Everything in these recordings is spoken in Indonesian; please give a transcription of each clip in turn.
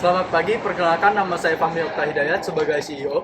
Selamat pagi, perkenalkan nama saya Fahmi Okta Hidayat sebagai CEO.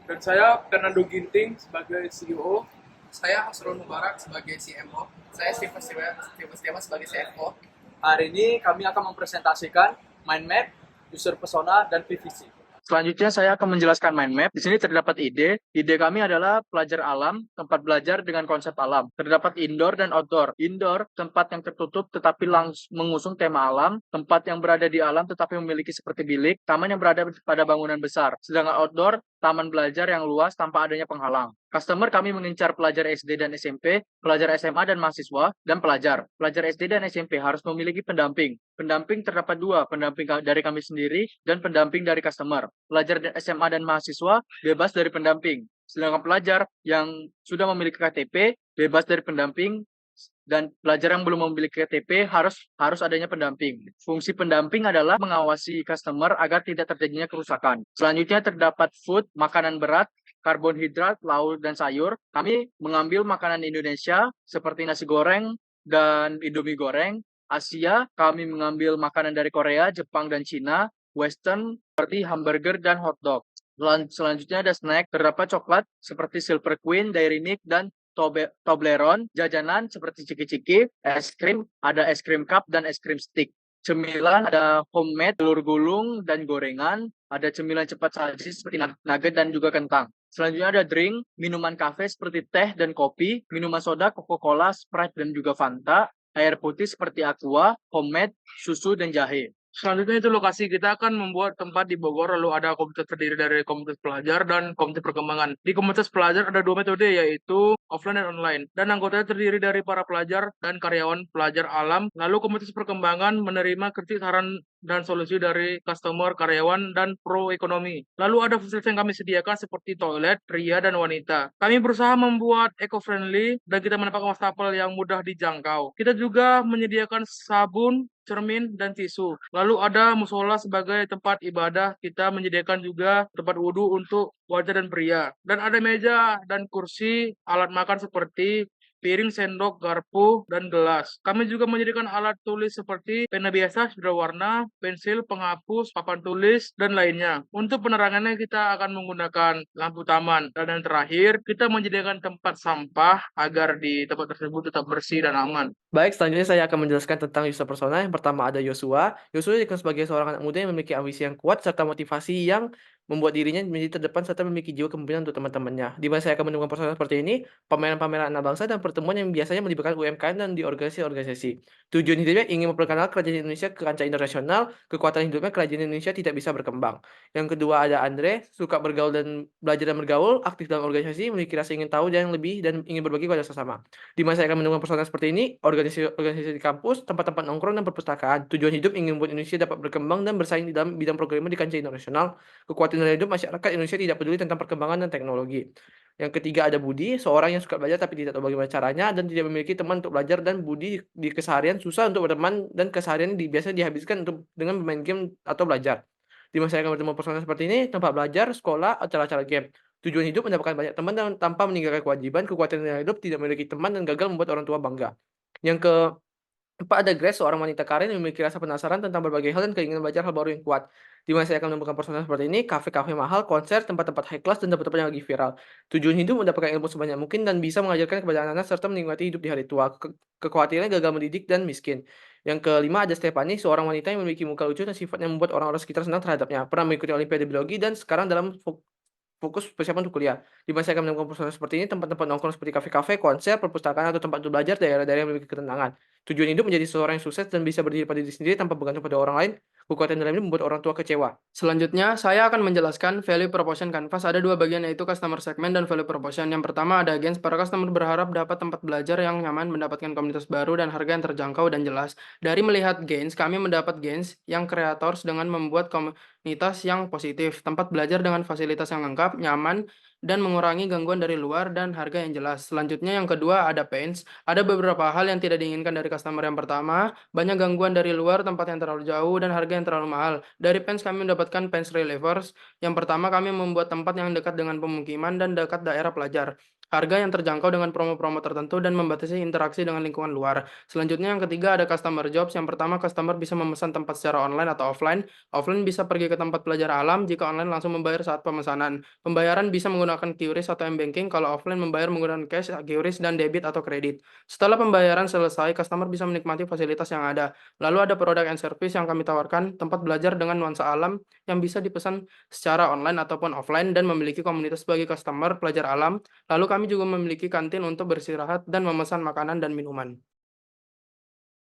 Dan saya Fernando Ginting sebagai CEO. Saya Hasrul Mubarak sebagai CMO. Saya Steven Setiawan sebagai CFO. Hari ini kami akan mempresentasikan mind map, user persona, dan PVC. Selanjutnya saya akan menjelaskan mind map. Di sini terdapat ide. Ide kami adalah pelajar alam, tempat belajar dengan konsep alam. Terdapat indoor dan outdoor. Indoor, tempat yang tertutup tetapi langsung mengusung tema alam. Tempat yang berada di alam tetapi memiliki seperti bilik. Taman yang berada pada bangunan besar. Sedangkan outdoor, taman belajar yang luas tanpa adanya penghalang. Customer kami mengincar pelajar SD dan SMP, pelajar SMA dan mahasiswa, dan pelajar. Pelajar SD dan SMP harus memiliki pendamping. Pendamping terdapat dua, pendamping dari kami sendiri dan pendamping dari customer. Pelajar SMA dan mahasiswa bebas dari pendamping. Sedangkan pelajar yang sudah memiliki KTP bebas dari pendamping dan pelajar yang belum memiliki KTP harus adanya pendamping. Fungsi pendamping adalah mengawasi customer agar tidak terjadinya kerusakan. Selanjutnya terdapat food, makanan berat, karbohidrat, lauk, dan sayur. Kami mengambil makanan Indonesia seperti nasi goreng dan Indomie goreng. Asia, kami mengambil makanan dari Korea, Jepang, dan Cina. Western seperti hamburger dan hotdog. Selanjutnya ada snack, terdapat coklat seperti Silver Queen, Dairy Milk, dan Toblerone, jajanan seperti ciki-ciki, es krim, ada es krim cup dan es krim stick. Cemilan ada homemade, telur gulung, dan gorengan. Ada cemilan cepat saji seperti nugget dan juga kentang. Selanjutnya ada drink, minuman kafe seperti teh dan kopi, minuman soda, Coca-Cola, Sprite, dan juga Fanta, air putih seperti Aqua, homemade, susu, dan jahe. Selanjutnya itu lokasi kita akan membuat tempat di Bogor, lalu ada komunitas terdiri dari komunitas pelajar dan komunitas perkembangan. Di komunitas pelajar ada dua metode, yaitu offline dan online. Dan anggotanya terdiri dari para pelajar dan karyawan pelajar alam. Lalu komunitas perkembangan menerima kritik, saran, dan solusi dari customer, karyawan, dan pro ekonomi. Lalu ada fasilitas yang kami sediakan seperti toilet, pria, dan wanita. Kami berusaha membuat eco-friendly dan kita menempatkan wastafel yang mudah dijangkau. Kita juga menyediakan sabun, cermin, dan tisu. Lalu ada musola sebagai tempat ibadah. Kita menyediakan juga tempat wudhu untuk wajah dan pria. Dan ada meja dan kursi, alat makan seperti piring, sendok, garpu, dan gelas. Kami juga menyediakan alat tulis seperti pena biasa, sudah warna, pensil, penghapus, papan tulis, dan lainnya. Untuk penerangannya kita akan menggunakan lampu taman. Dan yang terakhir, kita menyediakan tempat sampah agar di tempat tersebut tetap bersih dan aman. Baik, selanjutnya saya akan menjelaskan tentang user persona. Yang pertama ada Joshua. Joshua dikenal sebagai seorang anak muda yang memiliki ambisi yang kuat serta motivasi yang membuat dirinya menjadi terdepan serta memiliki jiwa kepemimpinan untuk teman-temannya. Di mana saya akan menemukan persona seperti ini, pameran-pameran anak bangsa dan pertemuan yang biasanya melibatkan UMKM dan di organisasi-organisasi. Tujuan hidupnya ingin memperkenalkan kerajaan Indonesia ke kancah internasional, kekuatan hidupnya kerajaan Indonesia tidak bisa berkembang. Yang kedua ada Andre, suka bergaul dan belajar dan bergaul, aktif dalam organisasi, memiliki rasa ingin tahu dan lebih dan ingin berbagi kepada sesama. Di mana saya akan menemukan personal seperti ini, organisasi di kampus, tempat-tempat nongkrong, dan perpustakaan. Tujuan hidup ingin membuat Indonesia dapat berkembang dan bersaing di dalam bidang programmer di kancah internasional. Kekuatan dalam hidup masyarakat Indonesia tidak peduli tentang perkembangan dan teknologi. Yang ketiga ada Budi, seorang yang suka belajar tapi tidak tahu bagaimana caranya dan tidak memiliki teman untuk belajar, dan Budi di keseharian susah untuk berteman dan keseharian biasanya dihabiskan dengan bermain game atau belajar. Di masa saya akan bertemu personal seperti ini, tempat belajar, sekolah, acara-acara game. Tujuan hidup mendapatkan banyak teman dan tanpa meninggalkan kewajiban. Kekuatan dalam hidup tidak memiliki teman dan gagal membuat orang tua bangga. Yang keempat ada Grace, seorang wanita karir yang memiliki rasa penasaran tentang berbagai hal dan keinginan belajar hal baru yang kuat. Di mana saya akan menemukan personal seperti ini, kafe-kafe mahal, konser, tempat-tempat high class, dan tempat-tempat yang lagi viral. Tujuan hidup mendapatkan ilmu sebanyak mungkin dan bisa mengajarkan kepada anak-anak serta menikmati hidup di hari tua. Kekhawatirannya gagal mendidik dan miskin. Yang kelima ada Stephanie, seorang wanita yang memiliki muka lucu dan sifat yang membuat orang-orang sekitar senang terhadapnya. Pernah mengikuti Olimpiade Biologi dan sekarang dalam fokus persiapan untuk kuliah. Di mana saya akan menemukan personal seperti ini, tempat-tempat nongkrong seperti kafe-kafe, konser, perpustakaan, atau tempat untuk belajar daerah-daerah yang memiliki ketenangan. Tujuan hidup menjadi seseorang yang sukses dan bisa berdiri pada diri sendiri tanpa bergantung pada orang lain. Kekuatan dalam ini membuat orang tua kecewa. Selanjutnya, saya akan menjelaskan value proposition Canvas. Ada dua bagian, yaitu customer segment dan value proposition. Yang pertama ada against, para customer berharap dapat tempat belajar yang nyaman, mendapatkan komunitas baru, dan harga yang terjangkau dan jelas. Dari melihat gains, kami mendapat gains yang creators dengan membuat komunitas yang positif, tempat belajar dengan fasilitas yang lengkap, nyaman, dan mengurangi gangguan dari luar, dan harga yang jelas. Selanjutnya yang kedua ada pains. Ada beberapa hal yang tidak diinginkan dari customer. Yang pertama, banyak gangguan dari luar, tempat yang terlalu jauh, dan harga yang terlalu mahal. Dari pains kami mendapatkan pains relievers. Yang pertama, kami membuat tempat yang dekat dengan pemukiman dan dekat daerah pelajar. harga yang terjangkau dengan promo-promo tertentu, dan membatasi interaksi dengan lingkungan luar. Selanjutnya yang ketiga ada customer jobs. Yang pertama, customer bisa memesan tempat secara online atau offline. Offline bisa pergi ke tempat belajar alam, jika online langsung membayar saat pemesanan. Pembayaran bisa menggunakan QRIS atau m-banking, kalau offline membayar menggunakan cash, QRIS, dan debit atau kredit. Setelah pembayaran selesai, customer bisa menikmati fasilitas yang ada. Lalu ada product and service yang kami tawarkan, tempat belajar dengan nuansa alam yang bisa dipesan secara online ataupun offline dan memiliki komunitas bagi customer pelajar alam. Lalu kami juga memiliki kantin untuk beristirahat dan memesan makanan dan minuman.